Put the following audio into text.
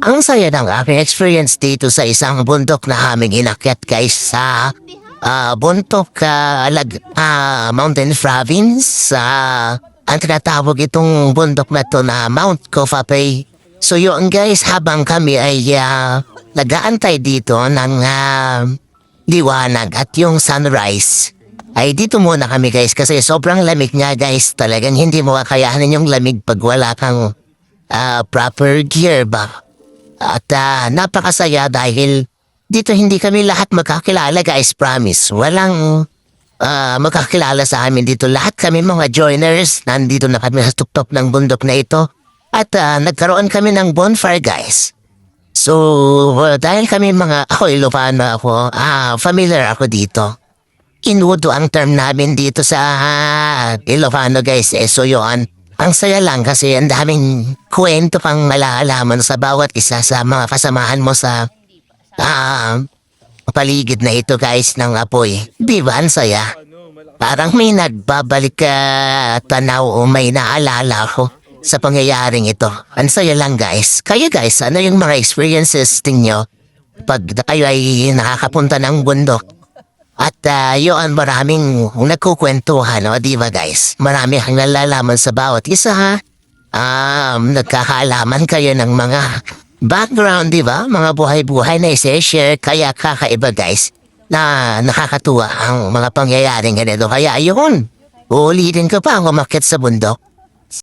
Ang saya ng aking experience dito sa isang bundok na aming inakyat guys sa Mountain Province. Ang tinatawag itong bundok na to na Mount Cofapey. So yun guys, habang kami ay nag-aantay dito ng liwanag at yung sunrise, ay dito muna kami guys kasi sobrang lamig nga guys. Talagang hindi mo kakayanin yung lamig pag wala kang proper gear ba. At napakasaya dahil dito hindi kami lahat magkakilala guys, promise. Walang magkakilala sa amin dito. Lahat kami mga joiners. Nandito na kami sa tuktok ng bundok na ito. At nagkaroon kami ng bonfire guys. So dahil kami ako Ilocano ako, familiar ako dito. Inudo ang term namin dito sa Ilocano guys. So yun. Ang saya lang kasi ang daming kwento pang malalaman sa bawat isa sa mga kasamahan mo sa paligid na ito guys ng apoy. Di ba ang saya? Parang may nagbabalik tanaw o may naalala ko sa pangyayaring ito. Ang saya lang guys. Kaya guys, ano yung mga experiences ninyo pag kayo ay nakakapunta ng bundok? At yun, maraming nagkukwentuhan, no? Di ba guys? Marami kang nalalaman sa bawat isa, ha? Nagkakaalaman kayo ng mga background, di ba? Mga buhay-buhay na isa-share, kaya kakaiba guys, na nakakatuwa ang mga pangyayaring ganito. Kaya yun, uulitin ko pa ang umakyat sa bundok.